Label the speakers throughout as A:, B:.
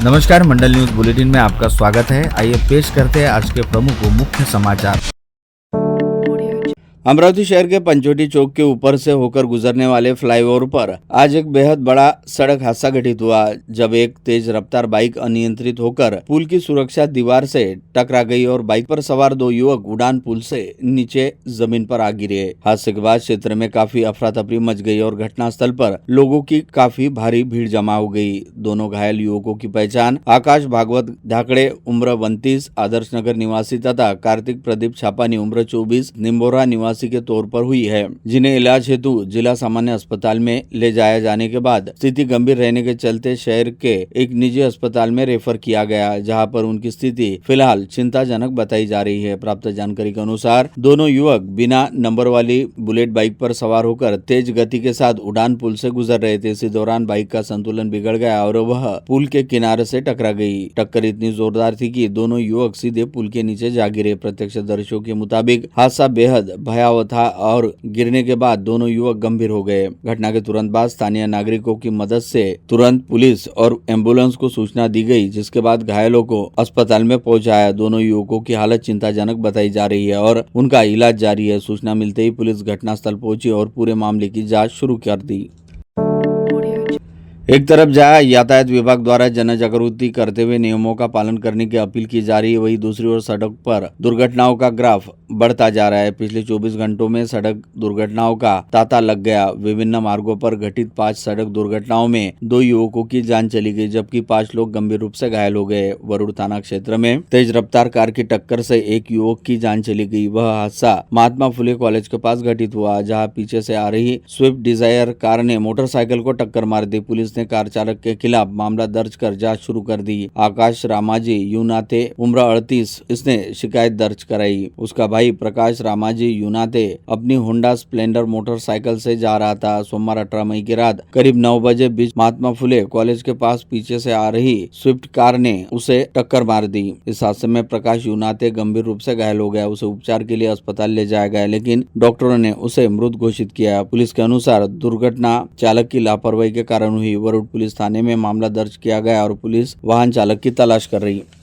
A: नमस्कार, मंडल news bulletin में आपका स्वागत है। आइए पेश करते हैं आज के प्रमुख व मुख्य समाचार। अमरावती शहर के पंचवटी चौक के ऊपर से होकर गुजरने वाले फ्लाईओवर पर आज एक बेहद बड़ा सड़क हादसा घटित हुआ, जब एक तेज रफ्तार बाइक अनियंत्रित होकर पुल की सुरक्षा दीवार से टकरा गई और बाइक पर सवार दो युवक उड़ान पुल से नीचे जमीन पर आ गिरे। हादसे के बाद क्षेत्र में काफी अफरा तफरी मच गई और घटनास्थल पर लोगों की काफी भारी भीड़ जमा हो गई। दोनों घायल युवकों की पहचान आकाश भागवत धाकड़े उम्र 29 आदर्श नगर निवासी तथा कार्तिक प्रदीप छापानी उम्र 24 निम्बोरा निवासी के तौर पर हुई है, जिन्हें इलाज हेतु जिला सामान्य अस्पताल में ले जाया जाने के बाद स्थिति गंभीर रहने के चलते शहर के एक निजी अस्पताल में रेफर किया गया, जहां पर उनकी स्थिति फिलहाल चिंताजनक बताई जा रही है। प्राप्त जानकारी के अनुसार दोनों युवक बिना नंबर वाली बुलेट बाइक पर सवार होकर तेज गति के साथ उड़ान पुल से गुजर रहे थे। इसी दौरान बाइक का संतुलन बिगड़ गया और वह पुल के किनारे से टकरा गई। टक्कर इतनी जोरदार थी कि दोनों युवक सीधे पुल के नीचे जा गिरे। प्रत्यक्षदर्शियों के मुताबिक हादसा बेहद भयावह था और गिरने के बाद दोनों युवक गंभीर हो गए। घटना के तुरंत बाद स्थानीय नागरिकों की मदद से तुरंत पुलिस और एम्बुलेंस को सूचना दी गई, जिसके बाद घायलों को अस्पताल में पहुंचाया। दोनों युवकों की हालत चिंताजनक बताई जा रही है और उनका इलाज जारी है। सूचना मिलते ही पुलिस घटनास्थल पहुंची और पूरे मामले की जांच शुरू कर दी। एक तरफ जहां यातायात विभाग द्वारा जन जागृति करते हुए नियमों का पालन करने की अपील की जा रही है, वहीं दूसरी ओर सड़क पर दुर्घटनाओं का ग्राफ बढ़ता जा रहा है। पिछले 24 घंटों में सड़क दुर्घटनाओं का तांता लग गया। विभिन्न मार्गों पर घटित 5 सड़क दुर्घटनाओं में 2 युवकों की जान चली गई, जबकि 5 लोग गंभीर रूप से घायल हो गए। वरुड़ थाना क्षेत्र में तेज रफ्तार कार की टक्कर से एक युवक की जान चली गई। वह हादसा महात्मा फुले कॉलेज के पास घटित हुआ, जहाँ पीछे से आ रही स्विफ्ट डिजायर कार ने मोटरसाइकिल को टक्कर मार दी। पुलिस ने कार चालक के खिलाफ मामला दर्ज कर जांच शुरू कर दी। आकाश रामाजी यूनाते उम्र 38 इसने शिकायत दर्ज कराई। उसका भाई प्रकाश रामाजी यूनाते अपनी होंडा स्प्लेंडर मोटरसाइकिल से जा रहा था। सोमवार 18 मई की रात करीब 9 बजे बीच महात्मा फुले कॉलेज के पास पीछे से आ रही स्विफ्ट कार ने उसे टक्कर मार दी। इस हादसे में प्रकाश यूनाते गंभीर रूप से घायल हो गया। उसे उपचार के लिए अस्पताल ले जाया गया, लेकिन डॉक्टरों ने उसे मृत घोषित किया। पुलिस के अनुसार दुर्घटना चालक की लापरवाही के कारण हुई। वरुड़ पुलिस थाने में मामला दर्ज किया गया और पुलिस वाहन चालक की तलाश कर रही है।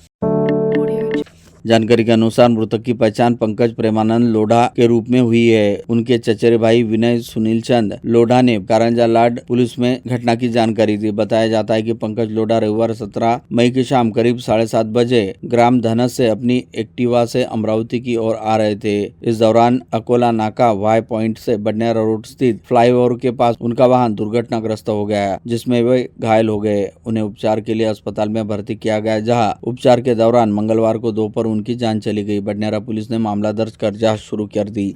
A: जानकारी के अनुसार मृतक की पहचान पंकज प्रेमानंद लोढ़ा के रूप में हुई है। उनके चचेरे भाई विनय सुनील चंद लोढ़ा ने कारंजा लाड पुलिस में घटना की जानकारी दी। बताया जाता है कि पंकज लोढ़ा रविवार 17 मई की शाम करीब 7:30 बजे ग्राम धनस से अपनी एक्टिवा से अमरावती की ओर आ रहे थे। इस दौरान अकोला नाका वाई पॉइंट से बडनेरा रोड स्थित फ्लाईओवर के पास उनका वाहन दुर्घटनाग्रस्त हो गया, जिसमें वे घायल हो गए। उन्हें उपचार के लिए अस्पताल में भर्ती किया गया, जहाँ उपचार के दौरान मंगलवार को दोपहर उनकी जान चली गई। बडनेरा पुलिस ने मामला दर्ज कर जांच शुरू कर दी।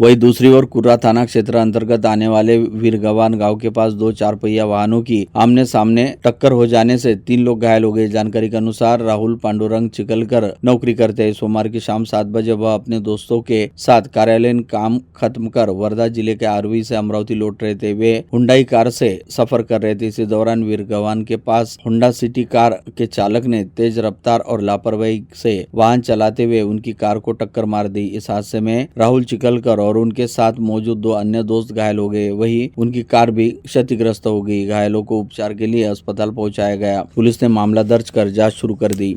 A: वहीं दूसरी ओर कुर्रा थाना क्षेत्र अंतर्गत आने वाले वीरगवान गांव के पास 2 4 पहिया वाहनों की आमने सामने टक्कर हो जाने से 3 लोग घायल हो गए। जानकारी के अनुसार राहुल पांडुरंग चिकलकर नौकरी करते हैं। सोमवार की शाम 7 बजे वह अपने दोस्तों के साथ कार्यालयीन काम खत्म कर वर्धा जिले के आरवी से अमरावती लौट रहे थे। वे हुंडई कार से सफर कर रहे थे। इसी दौरान वीरगवान के पास होंडा सिटी कार के चालक ने तेज रफ्तार और लापरवाही से वाहन चलाते हुए उनकी कार को टक्कर मार दी। इस हादसे में राहुल चिकलकर और उनके साथ मौजूद 2 अन्य दोस्त घायल हो गए। वहीं उनकी कार भी क्षतिग्रस्त हो गई। घायलों को उपचार के लिए अस्पताल पहुंचाया गया। पुलिस ने मामला दर्ज कर जांच शुरू कर दी।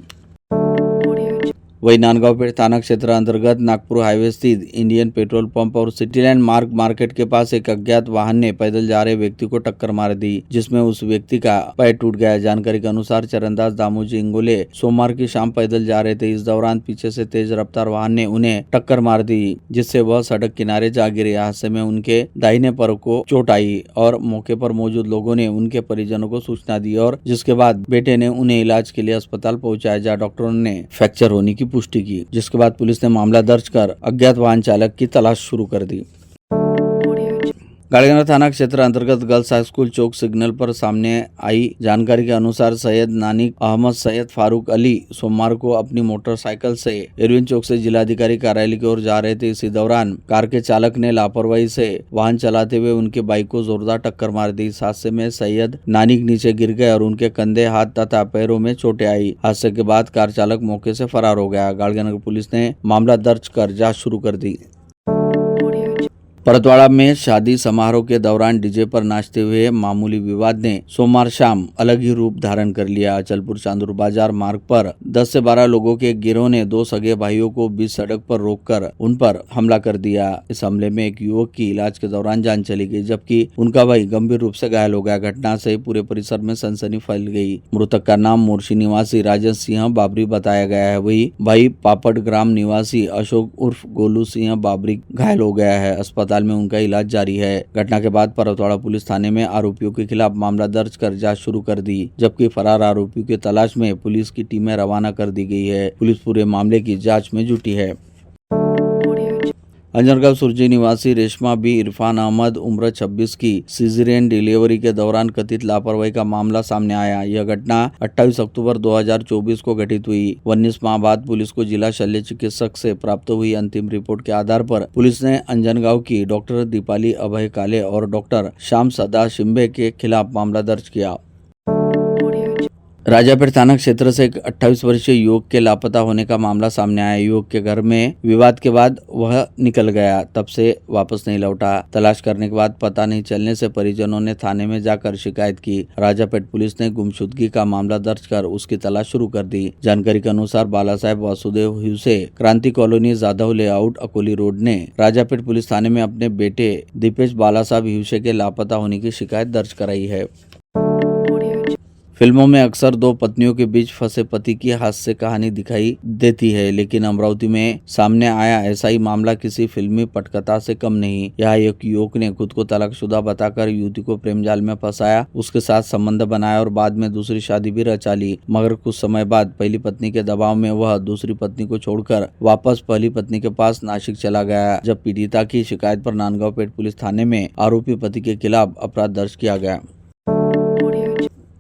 A: वही नांदगांव थाना क्षेत्र अंतर्गत नागपुर हाईवे स्थित इंडियन पेट्रोल पंप और सिटीलैंड मार्केट के पास एक अज्ञात वाहन ने पैदल जा रहे व्यक्ति को टक्कर मार दी, जिसमें उस व्यक्ति का पैर टूट गया। जानकारी के अनुसार चरणदास दामोजी इंगोले सोमवार की शाम पैदल जा रहे थे। इस दौरान पीछे से तेज रफ्तार वाहन ने उन्हें टक्कर मार दी, जिससे वह सड़क किनारे जा गिरे। हादसे में उनके दाहिने पैर को चोट आई और मौके पर मौजूद लोगों ने उनके परिजनों को सूचना दी और जिसके बाद बेटे ने उन्हें इलाज के लिए अस्पताल पहुंचाया, जहाँ डॉक्टरों ने फ्रैक्चर होने की पुष्टि की, जिसके बाद पुलिस ने मामला दर्ज कर अज्ञात वाहन चालक की तलाश शुरू कर दी। गाड़ीगंज थाना क्षेत्र अंतर्गत गर्ल्स हाई स्कूल चौक सिग्नल पर सामने आई जानकारी के अनुसार सैयद नानिक अहमद सैयद फारूक अली सोमवार को अपनी मोटरसाइकिल से इरविन चौक से जिलाधिकारी कार्यालय की ओर जा रहे थे। इसी दौरान कार के चालक ने लापरवाही से वाहन चलाते हुए उनकी बाइक को जोरदार टक्कर मार दी। इस हादसे में सैयद नानिक नीचे गिर गए और उनके कंधे, हाथ तथा पैरों में चोटें आई। हादसे के बाद कार चालक मौके से फरार हो गया। गाड़ीगंज पुलिस ने मामला दर्ज कर जाँच शुरू कर दी। परतवाड़ा में शादी समारोह के दौरान डीजे पर नाचते हुए मामूली विवाद ने सोमवार शाम अलग ही रूप धारण कर लिया। अचलपुर चांदूर बाजार मार्ग पर 10 से 12 लोगों के गिरोह ने दो सगे भाइयों को बीच सड़क पर रोककर उन पर हमला कर दिया। इस हमले में एक युवक की इलाज के दौरान जान चली गई, जबकि उनका भाई गंभीर रूप से घायल हो गया। घटना से पूरे परिसर में सनसनी फैल गई। मृतक का नाम मोर्शी निवासी राजेश सिंह बाबरी बताया गया है। वही भाई पापड़ ग्राम निवासी अशोक उर्फ गोलू सिंह बाबरी घायल हो गया है। अस्पताल में उनका इलाज जारी है। घटना के बाद परतवाड़ा पुलिस थाने में आरोपियों के खिलाफ मामला दर्ज कर जांच शुरू कर दी, जबकि फरार आरोपियों की तलाश में पुलिस की टीमें रवाना कर दी गई है। पुलिस पूरे मामले की जांच में जुटी है। अंजनगांव सुरजी निवासी रेशमा बी इरफान अहमद उम्र 26 की सीजरियन डिलीवरी के दौरान कथित लापरवाही का मामला सामने आया। यह घटना 28 अक्टूबर 2024 को घटित हुई। 19 माह बाद पुलिस को जिला शल्य चिकित्सक से प्राप्त हुई अंतिम रिपोर्ट के आधार पर पुलिस ने अंजनगांव की डॉक्टर दीपाली अभय काले और डॉक्टर श्याम सदा शिंबे के खिलाफ मामला दर्ज किया। राजापेट थाना क्षेत्र से एक 28 वर्षीय युवक के लापता होने का मामला सामने आया। युवक के घर में विवाद के बाद वह निकल गया, तब से वापस नहीं लौटा। तलाश करने के बाद पता नहीं चलने से परिजनों ने थाने में जाकर शिकायत की। राजापेट पुलिस ने गुमशुदगी का मामला दर्ज कर उसकी तलाश शुरू कर दी। जानकारी के अनुसार बाला साहेब वासुदेव हिवसे क्रांति colony Jadhav layout Akoli road ने राजापेट पुलिस थाने में अपने बेटे दीपेश बाला साहब हिवसे के लापता होने की शिकायत दर्ज कराई है। फिल्मों में अक्सर दो पत्नियों के बीच फंसे पति की हास्य कहानी दिखाई देती है, लेकिन अमरावती में सामने आया ऐसा ही मामला किसी फिल्मी पटकथा से कम नहीं। यहाँ एक युवक ने खुद को तलाकशुदा बताकर युवती को प्रेम जाल में फंसाया, उसके साथ संबंध बनाया और बाद में दूसरी शादी भी रचा ली। मगर कुछ समय बाद पहली पत्नी के दबाव में वह दूसरी पत्नी को छोड़कर वापस पहली पत्नी के पास नासिक चला गया। जब पीड़िता की शिकायत पर नांदगांव पेट पुलिस थाने में आरोपी पति के खिलाफ अपराध दर्ज किया गया।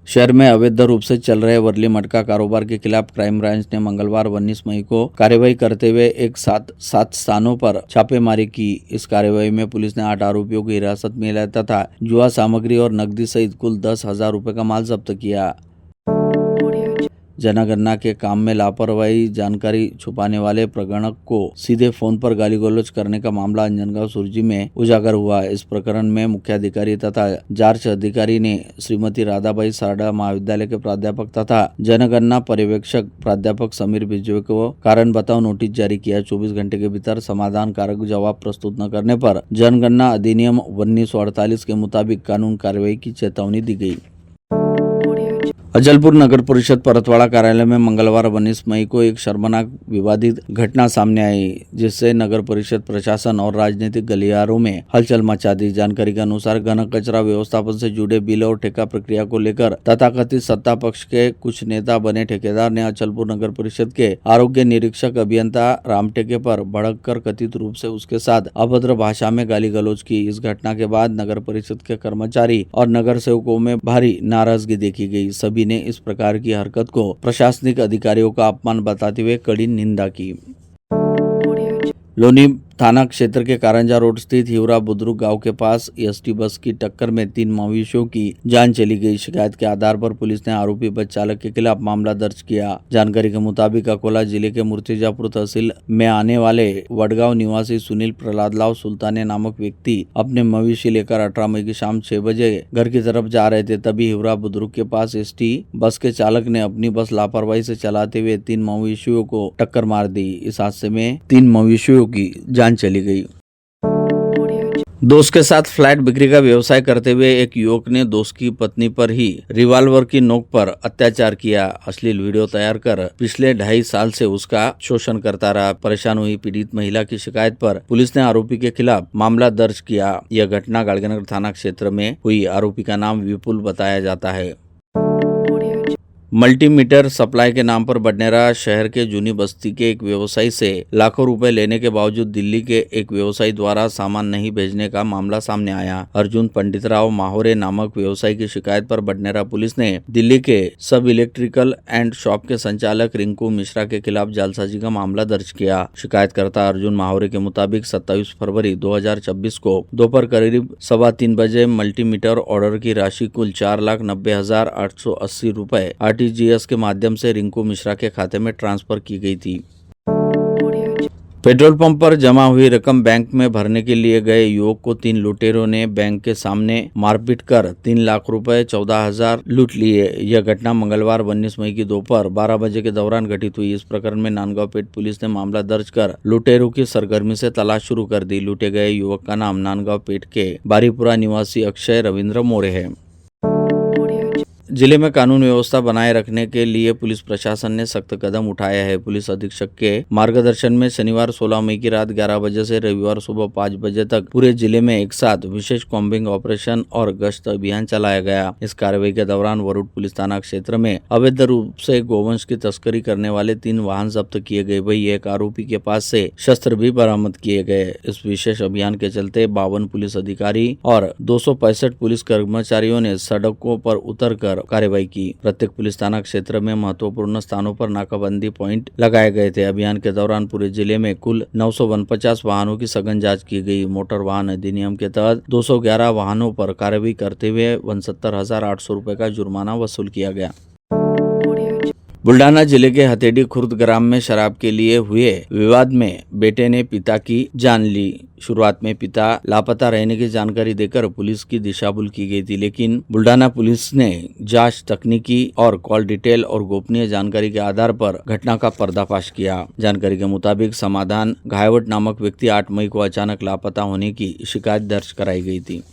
A: शहर में अवैध रूप से चल रहे वर्ली मटका कारोबार के खिलाफ क्राइम ब्रांच ने मंगलवार 19 मई को कार्रवाई करते हुए एक सात स्थानों पर छापेमारी की। इस कार्रवाई में पुलिस ने 8 आरोपियों को हिरासत में लिया तथा जुआ सामग्री और नकदी सहित कुल 10,000 रुपए का माल जब्त किया। जनगणना के काम में लापरवाही जानकारी छुपाने वाले प्रगणक को सीधे फोन पर गाली गलौज करने का मामला अंजनगांव सुरजी में उजागर हुआ। इस प्रकरण में मुख्याधिकारी तथा जांच अधिकारी ने श्रीमती राधाबाई सारडा महाविद्यालय के प्राध्यापक तथा जनगणना पर्यवेक्षक प्राध्यापक समीर बिजवे को कारण बताओ नोटिस जारी किया। 24 घंटे के भीतर समाधान कारक जवाब प्रस्तुत न करने पर जनगणना अधिनियम 1948 के मुताबिक कानून कार्रवाई की चेतावनी दी गई। अचलपुर नगर परिषद परतवाड़ा कार्यालय में मंगलवार 19 मई को एक शर्मनाक विवादित घटना सामने आई, जिससे नगर परिषद प्रशासन और राजनीतिक गलियारों में हलचल मचा दी। जानकारी के अनुसार घन कचरा व्यवस्थापन से जुड़े बिल और ठेका प्रक्रिया को लेकर तथाकथित सत्ता पक्ष के कुछ नेता बने ठेकेदार ने अचलपुर नगर परिषद के आरोग्य निरीक्षक अभियंता रामटेके पर भड़क कर कथित रूप से उसके साथ अभद्र भाषा में गाली गलौज की। इस घटना के बाद नगर परिषद के कर्मचारी और नगर सेवकों में भारी नाराजगी देखी गई। सभी ने इस प्रकार की हरकत को प्रशासनिक अधिकारियों का अपमान बताते हुए कड़ी निंदा की। लोनी थाना क्षेत्र के कारंजा रोड स्थित हिवरा बुद्रुक गांव के पास एसटी बस की टक्कर में 3 मवेशियों की जान चली गई। शिकायत के आधार पर पुलिस ने आरोपी बस चालक के खिलाफ मामला दर्ज किया। जानकारी के मुताबिक अकोला जिले के मूर्तिजापुर तहसील में आने वाले वडगांव निवासी सुनील प्रहलादलाल सुल्ताने नामक व्यक्ति अपने मवेशी लेकर 18 मई की शाम 6 बजे घर की तरफ जा रहे थे। तभी हिवरा बुद्रुक के पास एसटी बस के चालक ने अपनी बस लापरवाही से चलाते हुए 3 मवेशियों को टक्कर मार दी। इस हादसे में 3 मवेशियों की जान चली गई। दोस्त के साथ फ्लैट बिक्री का व्यवसाय करते हुए एक युवक ने दोस्त की पत्नी पर ही रिवॉल्वर की नोक पर अत्याचार किया। अश्लील वीडियो तैयार कर पिछले 2.5 साल से उसका शोषण करता रहा। परेशान हुई पीड़ित महिला की शिकायत पर पुलिस ने आरोपी के खिलाफ मामला दर्ज किया। यह घटना गाड़गनगर थाना क्षेत्र में हुई। आरोपी का नाम विपुल बताया जाता है। मल्टीमीटर सप्लाई के नाम पर बडनेरा शहर के जूनी बस्ती के एक व्यवसायी से लाखों रुपए लेने के बावजूद दिल्ली के एक व्यवसायी द्वारा सामान नहीं भेजने का मामला सामने आया। अर्जुन पंडितराव माहोरे नामक व्यवसायी की शिकायत पर बडनेरा पुलिस ने दिल्ली के सब इलेक्ट्रिकल एंड शॉप के संचालक रिंकू मिश्रा के खिलाफ जालसाजी का मामला दर्ज किया। शिकायतकर्ता अर्जुन माहोरे के मुताबिक 27 फरवरी 2026 को दोपहर करीब 3:15 बजे मल्टीमीटर ऑर्डर की राशि कुल 4,90,880 रुपए आरटीजीएस के माध्यम से रिंकू मिश्रा के खाते में ट्रांसफर की गई थी। पेट्रोल पंप पर जमा हुई रकम बैंक में भरने के लिए गए युवक को 3 लुटेरों ने बैंक के सामने मारपीट कर 3 लाख रुपए 14,000 लूट लिए। यह घटना मंगलवार 19 मई की दोपहर 12 बजे के दौरान घटित हुई। इस प्रकरण में नांदगांव पेट पुलिस ने मामला दर्ज कर लुटेरों की सरगर्मी से तलाश शुरू कर दी। लूटे गए युवक का नाम नांदगांव पेट के बारीपुरा निवासी अक्षय रविंद्र मोरे है। जिले में कानून व्यवस्था बनाए रखने के लिए पुलिस प्रशासन ने सख्त कदम उठाया है। पुलिस अधीक्षक के मार्गदर्शन में शनिवार 16 मई की रात 11 बजे से रविवार सुबह 5 बजे तक पूरे जिले में एक साथ विशेष कॉम्बिंग ऑपरेशन और गश्त अभियान चलाया गया। इस कार्रवाई के दौरान वरुड पुलिस थाना क्षेत्र में अवैध रूप से गोवंश की तस्करी करने वाले 3 वाहन जब्त किए गए। वही एक आरोपी के पास से शस्त्र भी बरामद किए गए। इस विशेष अभियान के चलते 52 पुलिस अधिकारी और 265 पुलिस कर्मचारियों ने सड़कों पर उतर कर कार्रवाई की। प्रत्येक पुलिस थाना क्षेत्र में महत्वपूर्ण स्थानों पर नाकाबंदी पॉइंट लगाए गए थे। अभियान के दौरान पूरे जिले में कुल 949 वाहनों की सघन जांच की गई। मोटर वाहन अधिनियम के तहत 211 वाहनों पर कार्रवाई करते हुए 69,800 रुपए का जुर्माना वसूल किया गया। बुल्डाना जिले के हथेड़ी खुर्द ग्राम में शराब के लिए हुए विवाद में बेटे ने पिता की जान ली। शुरुआत में पिता लापता रहने की जानकारी देकर पुलिस की दिशाभूल की गई थी, लेकिन बुल्डाना पुलिस ने जांच तकनीकी और कॉल डिटेल और गोपनीय जानकारी के आधार पर घटना का पर्दाफाश किया। जानकारी के मुताबिक समाधान घायवट नामक व्यक्ति 8 मई को अचानक लापता होने की शिकायत दर्ज कराई गई थी।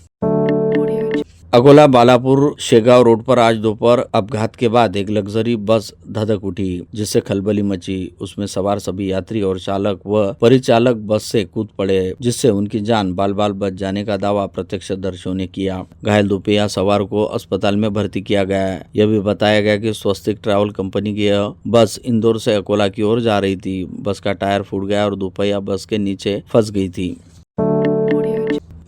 A: अकोला बालापुर शेगांव रोड पर आज दोपहर अपघात के बाद एक लग्जरी बस धधक उठी, जिससे खलबली मची। उसमें सवार सभी यात्री और चालक व परिचालक बस से कूद पड़े, जिससे उनकी जान बाल बाल बच जाने का दावा प्रत्यक्षदर्शियों ने किया। घायल दोपहिया सवार को अस्पताल में भर्ती किया गया है। यह भी बताया गया कि स्वस्तिक ट्रैवल कंपनी की यह बस इंदौर से अकोला की ओर जा रही थी। बस का टायर फूट गया और दोपहिया बस के नीचे फंस गई थी।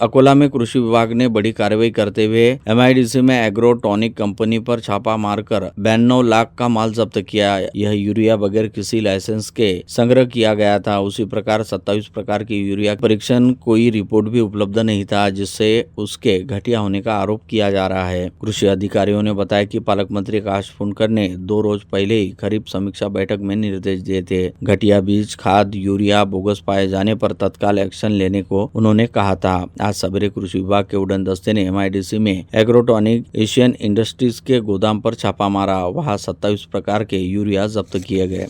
A: अकोला में कृषि विभाग ने बड़ी कार्रवाई करते हुए MIDC में एग्रोटॉनिक कंपनी पर छापा मारकर 92 लाख का माल जब्त किया। यह यूरिया बगैर किसी लाइसेंस के संग्रह किया गया था। उसी प्रकार 27 प्रकार की यूरिया परीक्षण कोई रिपोर्ट भी उपलब्ध नहीं था, जिससे उसके घटिया होने का आरोप किया जा रहा है। कृषि अधिकारियों ने बताया कि पालक मंत्री आकाश फुनकर ने 2 रोज पहले ही खरीफ समीक्षा बैठक में निर्देश दिए थे। घटिया बीज, खाद, यूरिया बोगस पाए जाने पर तत्काल एक्शन लेने को उन्होंने कहा था। आज सवेरे कृषि विभाग के उड़न दस्ते ने MIDC में एग्रोटॉनिक एशियन इंडस्ट्रीज के गोदाम पर छापा मारा। वहां 27 प्रकार के यूरिया जब्त किए गए।